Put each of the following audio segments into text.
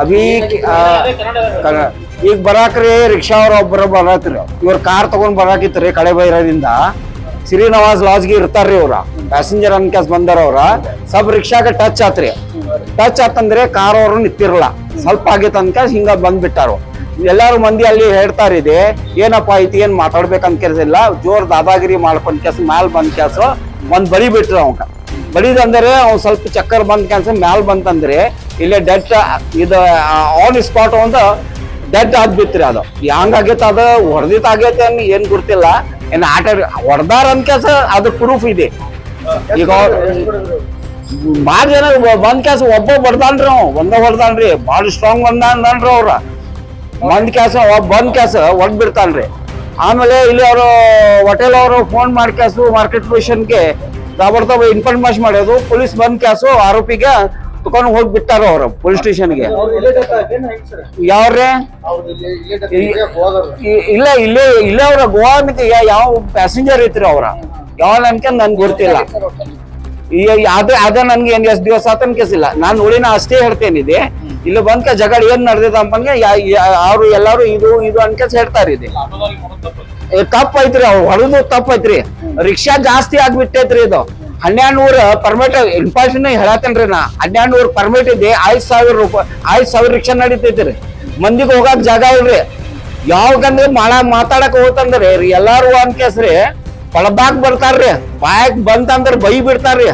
ಅಭಿ ಈಗ ಬರಾಕ್ರಿ ರಿಕ್ಷಾ ಅವ್ರ ಒಬ್ಬರು ಬರತ್ರಿ, ಇವ್ರ ಕಾರ್ ತಗೊಂಡ್ ಬರಾಕಿತ್ರಿ ಕಳೆ ಬೈರದಿಂದ ಶ್ರೀನಿವಾಸ್ ಲಾಜ್ಗೆ ಇರ್ತಾರ್ರಿ ಅವ್ರ ಪ್ಯಾಸೆಂಜರ್ ಅನ್ಕಾಸ್ ಬಂದಾರ ಅವ್ರ ಸಬ್ ರಿಕ್ಷಾಗ ಟಚ್ ಆತ್ರಿ. ಟಚ್ ಆತಂದ್ರೆ ಕಾರ್ ಅವ್ರು ನಿಂತಿರಲ್ಲ, ಸ್ವಲ್ಪ ಆಗೈತ ಅನ್ಕಾಸ್ ಹಿಂಗ ಬಂದ್ಬಿಟ್ಟಾರು. ಎಲ್ಲಾರು ಮಂದಿ ಅಲ್ಲಿ ಹೇಳ್ತಾರಿದೆ ಏನಪ್ಪಾ ಐತಿ ಏನ್ ಮಾತಾಡ್ಬೇಕಂತ ಕೆಲಸಿಲ್ಲ, ಜೋರ್ ದಾದಾಗಿರಿ ಮಾಡ್ಕೊಂಡ್ ಕೆಲ್ಸ ಮ್ಯಾಲ್ ಬಂದ್ ಕೆಲ್ಸ ಒಂದ್ ಬಡಿ ಬಿಟ್ರಿ ಅವಂಗ. ಬಡಿದಂದ್ರೆ ಅವ್ನ್ ಸ್ವಲ್ಪ ಚಕ್ಕರ್ ಬಂದ್ ಕೆಲ್ಸ ಮ್ಯಾಲ್ ಬಂತಂದ್ರೆ ಇಲ್ಲೇ ಡೆಡ್ ಇದು ಆನ್ ಸ್ಪಾಟ್ ಒಂದು ಡೆಡ್ ಆಗ್ಬಿತ್ರಿ. ಅದು ಹಂಗಾಗೈತ ಅದ ಹೊಡೆದಿತ್ ಆಗೈತೆ ಅನ್ ಏನ್ ಗೊತ್ತಿಲ್ಲ, ಏನ್ ಆಟ ಹೊಡೆದಾರ ಅಂತ ಕೆಲ್ಸ ಅದ್ರ ಪ್ರೂಫ್ ಇದೆ. ಈಗ ಬಾಳ ಜನ ಬಂದ್ ಕೆಲ್ಸ ಒಬ್ಬ ಬಡ್ದಾನ್ರಿ, ಒಂದ ಹೊಡ್ದಾನ್ರಿ, ಬಾಳ ಸ್ಟ್ರಾಂಗ್ ಬಂದಾನ್ರಿ ಅವ್ರ. ಬಂದ್ ಕೆಲ್ಸ ಬಂದ್ ಕೆಲ್ಸ ಹೊಡ್ ಬಿಡ್ತಾನ್ರಿ. ಆಮೇಲೆ ಇಲ್ಲಿ ಅವರು ಹೋಟೆಲ್ ಅವರು ಫೋನ್ ಮಾಡಿ ಕ್ಯಾಸು ಮಾರ್ಕೆಟ್ ಪೊಸಿಷನ್ಗೆ ತಾಬಡ್ತಾವ ಇನ್ಫಾರ್ಮೇಶನ್ ಮಾಡೋದು, ಪೊಲೀಸ್ ಬಂದ್ ಕ್ಯಾಸು ಆರೋಪಿಗೆ ತಗೊಂಡ್ ಹೋಗಿ ಬಿಟ್ಟಾರ ಅವ್ರ ಪೊಲೀಸ್ ಸ್ಟೇಷನ್ಗೆ. ಯಾವ್ರೆ ಇಲ್ಲ ಇಲ್ಲೇ ಅವ್ರ ಗೋವಾಕ್ಕೆ ಯಾವ ಪ್ಯಾಸೆಂಜರ್ ಐತ್ರಿ ಅವ್ರ ಯಾವ ಅನ್ಕ ನನ್ ಗೊತ್ತಿಲ್ಲ. ಅದ ನನ್ಗೆ ಏನ್ ಎಷ್ಟ್ ದಿವಸ ಆತನ್ ಕೇಸಿಲ್ಲ, ನಾನ್ ನೋಡಿನ ಅಷ್ಟೇ ಹೇಳ್ತೇನಿದೆ. ಇಲ್ಲಿ ಬಂದ್ಕ ಜಗಳ ಏನ್ ನಡೆದಿದೆ ಅಂತಂದ್ರೆ ಅವ್ರು ಎಲ್ಲಾರು ಇದು ಇದು ಅನ್ಕೆಸ್ ಹೇಳ್ತಾರಿದೆ. ತಪ್ಪ ಐತ್ರಿ, ಅವ್ರು ಹೊಡೆದು ತಪ್ಪ ಐತ್ರಿ. ರಿಕ್ಷಾ ಜಾಸ್ತಿ ಆಗ್ಬಿಟ್ಟೈತ್ರಿ. ಇದು 1200 ಪರ್ಮಿಟ್ ಇನ್ಫಾರ್ಮೇಶನ್ ಹೇಳತ್ತೇನ್ರಿ ನಾ. 1200 ಪರ್ಮಿಟ್ ಇದೆ, 5000 ರೂಪಾಯಿ 5000 ರಿಕ್ಷಾ ನಡೀತೈತ್ರಿ. ಮಂದಿಗೆ ಹೋಗಾಕ್ ಜಾಗ ಇಲ್ರಿ. ಯಾವಾಗಂದ್ರೆ ಮಾತಾಡಕ್ ಹೋತಂದ್ರಿ ಎಲ್ಲಾರು ಅನ್ಕೇಸ್ರಿ ಪಳಬಾಕ್ ಬರ್ತಾರ್ರಿ. ಬಾಯಕ್ ಬಂತಂದ್ರ ಬೈ ಬಿಡ್ತಾರ್ರಿ.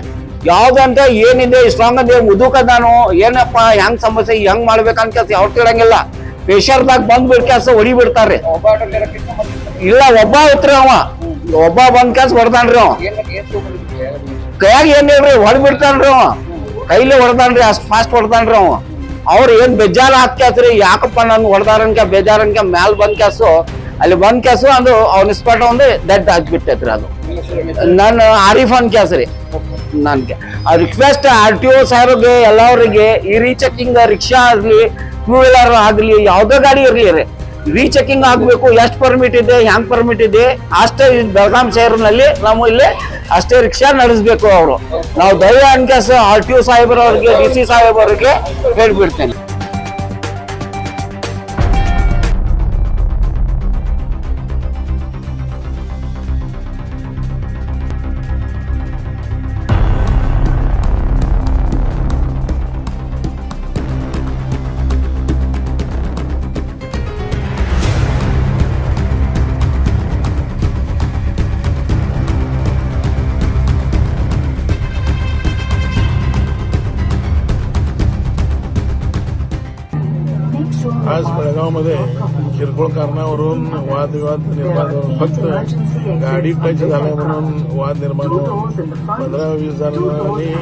ಯಾವ್ದಂತ ಏನಿದೆ ಸ್ಟ್ರಾಂಗ್ ಅದೇ ಮುದುಕದಾನು ಏನಪ್ಪಾ ಹೆಂಗ್ ಸಮಸ್ಯೆ ಹೆಂಗ್ ಮಾಡ್ಬೇಕಂತ ಯಾವ ತಿಳಂಗಿಲ್ಲ. ಪ್ರೆಷರ್ದಾಗ ಬಂದ್ ಬಿಡ್ಕ್ಯಾಸ ಹೊಡಿ ಬಿಡ್ತಾರ್ರಿ. ಇಲ್ಲ ಒಬ್ಬ ಐತ್ರಿ, ಒಬ್ಬ ಬಂದ್ ಕೆಲ್ಸ ಹೊಡ್ದಾನ್ರಿ. ಅವ ಕೈಯಾಗ ಏನ್ ಹೇಳ್ರಿ ಹೊಡ್ ಬಿಡ್ತಾನ್ರಿ. ಅವ ಕೈಲಿ ಹೊಡ್ದಾನ್ರಿ, ಅಷ್ಟ್ ಫಾಸ್ಟ್ ಹೊಡ್ದಾನ್ರಿ. ಅವ್ರ ಏನ್ ಬೇಜಾರ ಹಾಕ್ಯಾಸ್ರಿ, ಯಾಕಪ್ಪ ನನ್ ಹೊಡ್ದಾರನ್ಕ ಬೇಜಾರನ್ಕ ಮ್ಯಾಲ್ ಬಂದ್ ಕ್ಯಾಸು ಅಲ್ಲಿ ಬಂದ್ ಕ್ಯಾಸು ಅದು ಅವ್ನ ಸ್ಪಾಟ್ ಒಂದು ಡೆಡ್ ಆಗ್ಬಿಟ್ಟೈತ್ರಿ. ಅದು ನಾನು ಆರಿಫ್ ಅನ್ ಕ್ಯಾಸ್ರಿ. ನನ್ಗೆ ರಿಕ್ವೆಸ್ಟ್ RTO ಸಾಹೇಬ್ರಿಗೆ ಎಲ್ಲರಿಗೆ ಈ ರೀಚೆಕಿಂಗ್ ರಿಕ್ಷಾ ಆಗ್ಲಿ ಟೂ ವೀಲರ್ ಆಗ್ಲಿ ಯಾವ್ದೇ ಗಾಡಿ ಇರ್ಲಿ ರೀಚೆಕಿಂಗ್ ಆಗ್ಬೇಕು. ಎಷ್ಟು ಪರ್ಮಿಟ್ ಇದೆ ಹ್ಯಾಂಗ್ ಪರ್ಮಿಟ್ ಇದೆ ಅಷ್ಟೇ ಬೆಳಗಾಂ ಶಹರ್ನಲ್ಲಿ ನಾವು ಇಲ್ಲಿ ಅಷ್ಟೇ ರಿಕ್ಷಾ ನಡೆಸಬೇಕು. ಅವರು ನಾವು ದಯ ಅನ್ಕೇಸ್ RTO ಸಾಹೇಬ್ರವ್ರಿಗೆ DC ಸಾಹೇಬ್ರಿಗೆ ಹೇಳ್ಬಿಡ್ತೇನೆ. आज बेळगावमध्ये किरकोळ कारणावरून वादविवाद निर्माण होऊन फक्त गाडी टच झाल्या म्हणून वाद निर्माण होऊन 15-20 जणांनी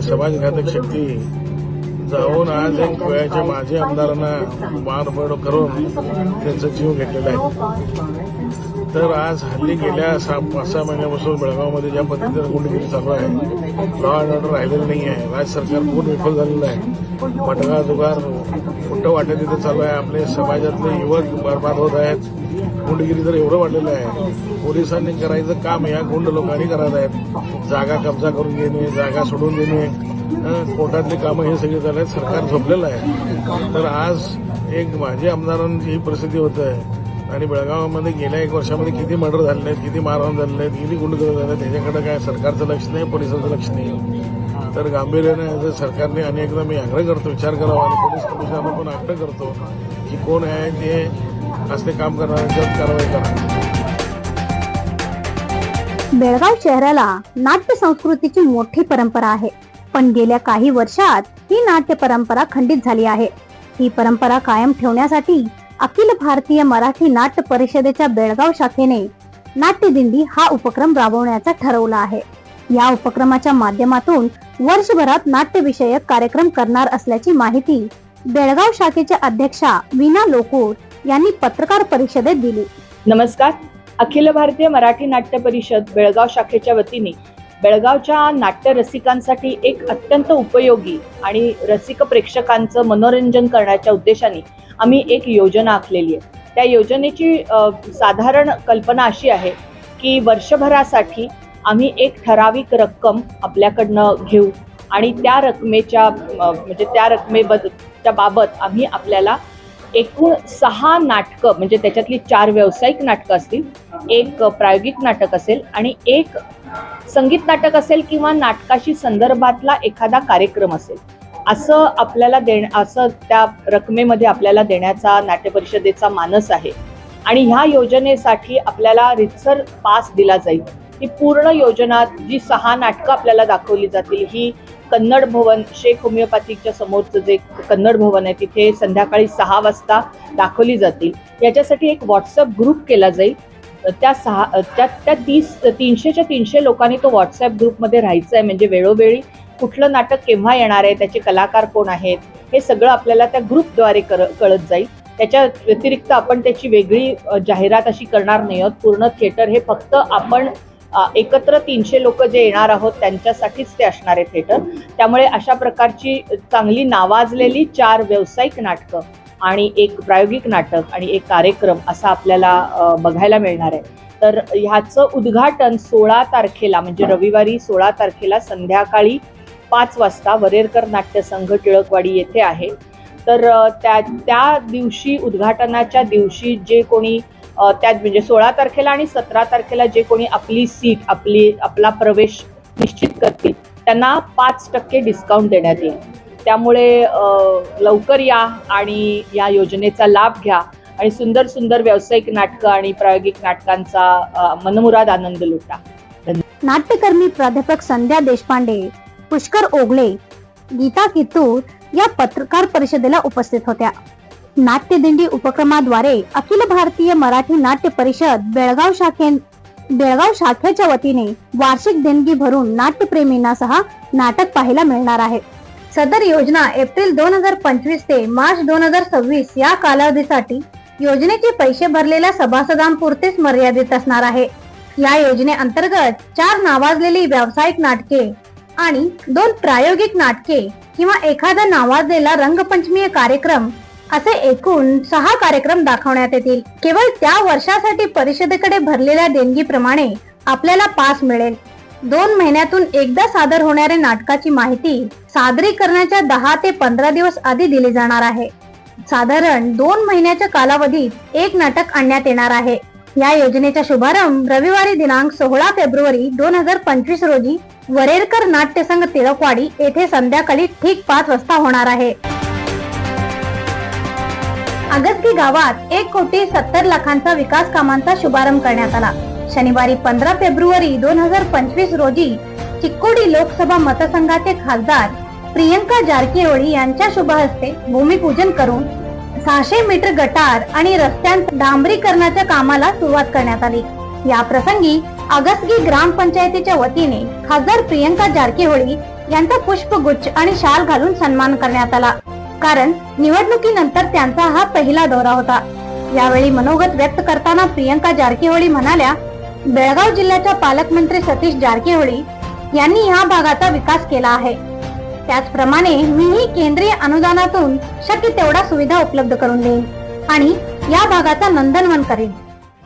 समाजघातक शक्ती जाऊन आज एक वेळाच्या माजी आमदारांना मारहाण करून त्यांचा जीव घेतलेला आहे. तर आज हल्ली गेल्या 5-6 महिन्यापासून बेळगावमध्ये ज्या पद्धतीने गुंडगिरी चालू आहे, लॉ अँड ऑर्डर राहिलेलं नाही आहे. राज्य सरकार पूर्ण विफल झालेलं आहे. मटका जुगार मोठं वाटत तिथे चालू आहे. आपले समाजातले युवक बरबाद होत आहेत. गुंडगिरी तर एवढं वाढलेलं आहे. पोलिसांनी करायचं काम या गुंड लोकांनी करत आहेत. जागा कब्जा करून घेणे, जागा सोडून देणे, कोर्टातली कामं हे सगळे झाले. सरकार झोपलेलं आहे. तर आज एक माजी आमदारांची ही परिस्थिती होत आहे. आणि बेळगावमध्ये गेल्या 1 वर्षामध्ये किती मर्डर झाले आहेत, किती मारहाण झाले आहेत, किती गुंडगिरी झाले आहेत, त्याच्याकडे काय सरकारचं लक्ष नाही, पोलिसांचं लक्ष नाही. तर गांभीर्याने सरकारने अनेकदा मी आग्रह करतो विचार करावा आणि पोलीस कमिशनरला पण आग्रह करतो की कोण आहे ते असले काम करणाऱ्यांच्यावर कारवाई करा. बेळगाव शहराला नाट्य संस्कृतीची मोठी परंपरा आहे, पण गेल्या काही वर्षात ही नाट्य परंपरा खंडित झाली आहे. ही परंपरा कायम ठेवण्यासाठी अखिल भारतीय मराठी नाट्य परिषदेच्या बेळगाव शाखेने नाट्य दिंडी हा उपक्रम राबवण्याचा ठरवला आहे. या उपक्रमाच्या माध्यमातून वर्षभरात नाट्यविषयक कार्यक्रम करणार असल्याची माहिती बेळगाव शाखेच्या अध्यक्षा वीणा लोकूर यांनी पत्रकार परिषदेत दिली. नमस्कार. अखिल भारतीय मराठी नाट्य परिषद बेळगाव शाखेच्या वतीने बेळगावच्या नाट्य रसिकांसाठी एक अत्यंत उपयोगी आणि रसिक प्रेक्षकांचं मनोरंजन करण्याच्या उद्देशाने आम्ही एक योजना आखलेली आहे. त्या योजनेची साधारण कल्पना अशी आहे की वर्षभरासाठी आम्ही एक ठराविक रक्कम आपल्याकडनं घेऊ आणि त्या रकमेच्या म्हणजे त्या रकमेच्या बाबत आम्ही आपल्याला एकूण 6 नाटकं, म्हणजे त्याच्यातली 4 व्यावसायिक नाटकं असतील, 1 प्रायोगिक नाटक असेल आणि 1 संगीत नाटक असेल किंवा नाटकाशी संदर्भातला एखादा कार्यक्रम असेल, असं आपल्याला असं त्या रकमेमध्ये आपल्याला देण्याचा नाट्य परिषदेचा मानस आहे. आणि ह्या योजनेसाठी आपल्याला रितसर पास दिला जाईल. ही पूर्ण योजना जी 6 नाटकं आपल्याला दाखवली जातील, ही कन्नड भवन, शेख होमिओपॅथिकच्या समोरचं जे कन्नड भवन आहे तिथे संध्याकाळी 6 वाजता दाखवली जातील. याच्यासाठी एक व्हॉट्सअप ग्रुप केला जाईल. त्या 300च्या 300 लोकांनी तो व्हॉट्सअप ग्रुपमध्ये राहायचं आहे. म्हणजे वेळोवेळी कुठलं नाटक केव्हा येणार आहे, त्याचे कलाकार कोण आहेत, हे सगळं आपल्याला त्या ग्रुपद्वारे कळत जाईल. त्याच्या व्यतिरिक्त आपण त्याची वेगळी जाहिरात अशी करणार नाही आहोत. पूर्ण थिएटर हे फक्त आपण एकत्र 300 लोक जे येणार आहोत त्यांच्यासाठीच ते असणार आहे थिएटर. त्यामुळे अशा प्रकारची चांगली नावाजलेली 4 व्यावसायिक नाटकं आणि 1 प्रायोगिक नाटक आणि 1 कार्यक्रम असा आपल्याला बघायला मिळणार आहे. तर ह्याचं उद्घाटन 16 तारखेला म्हणजे रविवारी 16 तारखेला संध्याकाळी 5 वाजता वरेरकर नाट्यसंघ टिळकवाडी येथे आहे. तर त्या दिवशी, उद्घाटनाच्या दिवशी जे कोणी त्या म्हणजे 16 तारखेला आणि 17 तारखेला जे कोणी आपली सीट, आपला प्रवेश निश्चित करतील त्यांना 5% डिस्काउंट देण्यात येईल. त्यामुळे लवकर या आणि या योजनेचा लाभ घ्या आणि सुंदर सुंदर व्यावसायिक नाटकं आणि प्रायोगिक नाटकांचा मनमुराद आनंद लुटा. नाट्यकर्मी प्राध्यापक संध्या देशपांडे, पुष्कर ओगले, गीता कित्तूर या पत्रकार परिषदेला उपस्थित होत्या. नाट्यदिंडी उपक्रमाद्वारे अखिल भारतीय मराठी नाट्य परिषद बेळगाव शाखेच्या वतीने वार्षिक देणगी भरून नाट्यप्रेमींनासह नाटक पाहायला मिळणार आहे. सदर योजना एप्रिल 2025 ते मार्च 2026 या कालावधीसाठी योजनेचे पैसे भरलेल्या सभासदांपुरतेच मर्यादित असणार आहे. या योजनेअंतर्गत 4 नावाजलेली व्यावसायिक नाटके आणि 2 प्रायोगिक नाटके किंवा एखादा नावाजलेला रंगपंचमीय कार्यक्रम असे एकूण 6 कार्यक्रम दाखवण्यात येतील. केवळ त्या वर्षासाठी परिषदेकडे भरलेल्या देणगीप्रमाणे आपल्याला पास मिळेल. 2 महिन्यातून एकदा सादर होणाऱ्या नाटकाची माहिती सादरीकरणाच्या 10 ते 15 दिवस आधी दिली जाणार आहे. साधारण 2 महिन्याच्या कालावधीत 1 नाटक आणण्यात येणार आहे. या योजनेचा शुभारंभ रविवारी दिनांक 16 फेब्रुवारी 2025 रोजी वरेरकर नाट्यसंघ टिळकवाडी येथे संध्याकाळी ठीक 5 वाजता होणार आहे. आगसगी गावात 1,70,00,000चा विकास कामांचा शुभारंभ करण्यात आला. शनिवारी 15 फेब्रुवारी 2025 रोजी चिक्कोडी लोकसभा मतदारसंघाचे खासदार प्रियंका जारकिहोळी यांच्या शुभ हस्ते भूमिपूजन करून 600 मीटर गटार आणि रस्त्यांच्या डांबरीकरणाच्या कामाला सुरुवात करण्यात आली. या प्रसंगी आगसगी ग्रामपंचायतीच्या वतीने खासदार प्रियंका जारकिहोळी यांचा पुष्पगुच्छ आणि शाल घालून सन्मान करण्यात आला. कारण निवडणुकीनंतर त्यांचा हा पहिला दौरा होता. यावेळी मनोगत व्यक्त करताना प्रियंका जारकिहोळी म्हणाल्या, बेळगाव जिल्ह्याच्या पालकमंत्री सतीश जारकिहोळी यांनी या भागाचा विकास केला आहे. त्याचप्रमाणे मीही केंद्रीय अनुदानातून शक्य तेवढा सुविधा उपलब्ध करून देईन आणि या भागाचा नंदनवन करेन.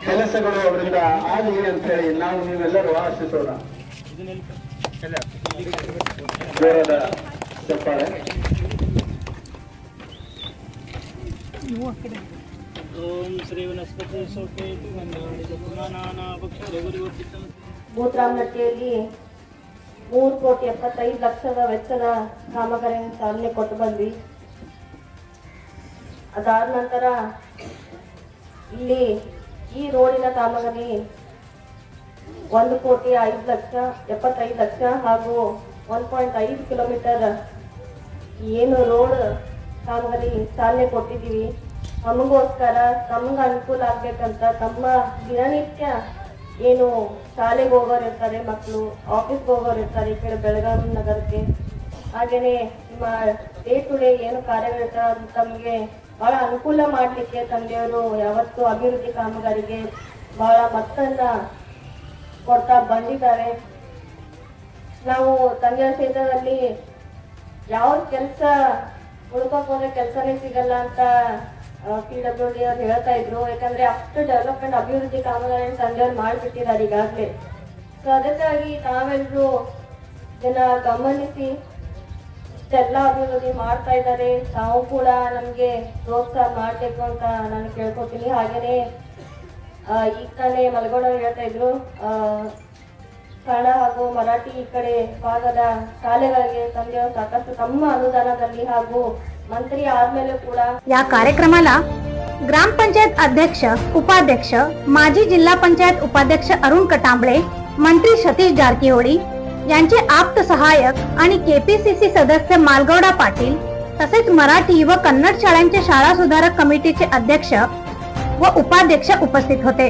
ಕೆಲಸಗಳು ಅವರಿಂದ ಆಗಲಿ ಅಂತ ಹೇಳಿ ನಾವು ನೀವೆಲ್ಲರೂ ಆಶಿಸೋಣ. ಜೋರಾದ ಚಪ್ಪಾಳೆ. ಓಂ ಶ್ರೀ ವನಸ್ಪತಿ ಸೋಪೇತಿ ವಂದನಾನಿ ಪುನಾನಾನಾ ಭಕ್ಷ ಗುರುವರ್ತಿತ. ಮೂತ್ರಾಮಟ್ಟಿಯಲ್ಲಿ 3,75,00,000 ವೆಚ್ಚದ ಕಾಮಗಾರಿಯನ್ನು ಚಾಲನೆ ಕೊಟ್ಟು ಬಂದ್ವಿ. ಅದಾದ ನಂತರ ಇಲ್ಲಿ ಈ ರೋಡಿನ ಕಾಮಗಾರಿ 1,05,75,00,000 ಹಾಗೂ 1.5 ಕಿಲೋಮೀಟರ್ ಏನು ರೋಡ್ ಕಾಮಗಾರಿ ಚಾಲನೆ ಕೊಟ್ಟಿದ್ದೀವಿ. ನಮಗೋಸ್ಕರ ತಮ್ಗೆ ಅನುಕೂಲ ಆಗ್ಬೇಕಂತ ತಮ್ಮ ದಿನನಿತ್ಯ ಏನು ಶಾಲೆಗೆ ಹೋಗೋರು ಇರ್ತಾರೆ, ಮಕ್ಕಳು ಆಫೀಸ್ಗೆ ಹೋಗೋರು ಇರ್ತಾರೆ ಈ ಕಡೆ ಬೆಳಗಾವಿ ನಗರಕ್ಕೆ, ಹಾಗೆಯೇ ನಿಮ್ಮ ಡೇ ಟು ಡೇ ಏನು ಕಾರ್ಯಗಳಿರ್ತಾರೆ ಅದು ತಮಗೆ ಬಹಳ ಅನುಕೂಲ ಮಾಡಲಿಕ್ಕೆ ತಂದೆಯವರು ಯಾವತ್ತೂ ಅಭಿವೃದ್ಧಿ ಕಾಮಗಾರಿಗೆ ಬಹಳ ಮತ್ತನ್ನ ಕೊಡ್ತಾ ಬಂದಿದ್ದಾರೆ. ನಾವು ತಂದೆಯವರ ಕ್ಷೇತ್ರದಲ್ಲಿ ಯಾವ ಕೆಲಸ ಹುಡುಕಕ್ಕೆ ಹೋದ್ರೆ ಕೆಲಸನೇ ಸಿಗಲ್ಲ ಅಂತ PWD ಅವ್ರು ಹೇಳ್ತಾ ಇದ್ರು. ಯಾಕಂದ್ರೆ ಅಷ್ಟು ಡೆವಲಪ್ಮೆಂಟ್ ಅಭಿವೃದ್ಧಿ ಕಾಮಗಾರಿಯನ್ನು ತಂದೆಯವ್ರು ಮಾಡಿಬಿಟ್ಟಿದ್ದಾರೆ ಈಗಾಗಲೇ. ಸೊ ಅದಕ್ಕಾಗಿ ತಾವೆಲ್ಲರೂ ಇದನ್ನ ಗಮನಿಸಿ ಇಷ್ಟೆಲ್ಲ ಅಭಿವೃದ್ಧಿ ಮಾಡ್ತಾ ಇದ್ದಾರೆ. ತಾವು ಕೂಡ ನಮ್ಗೆ ಪ್ರೋತ್ಸಾಹ ಮಾಡ್ಬೇಕು ಅಂತ ನಾನು ಕೇಳ್ಕೊತೀನಿ. ಹಾಗೇನೆ ಈಗ ತಾನೇ ಮಲಗೋಡ ಹೇಳ್ತಾ ಇದ್ರು, ಕನ್ನಡ ಹಾಗೂ ಮರಾಠಿ ಈ ಕಡೆ ಭಾಗದ ಶಾಲೆಗಳಿಗೆ ತಂದೆಯವರು ಸಾಕಷ್ಟು ತಮ್ಮ ಅನುದಾನದಲ್ಲಿ ಹಾಗೂ ಮಂತ್ರಿ ಆದ್ಮೇಲೆ ಕೂಡ या कार्यक्रमाला ग्रामपंचायत अध्यक्ष, उपाध्यक्ष, माजी जिल्हा पंचायत उपाध्यक्ष अरुण कटांबळे, मंत्री सतीश जारकीहोळी यांचे आप्त सहायक आणि केपीसीसी सदस्य मालगौडा पाटील तसेच मराठी व कन्नड शाळांचे शाळा सुधारक कमिटीचे अध्यक्ष व उपाध्यक्ष उपस्थित होते.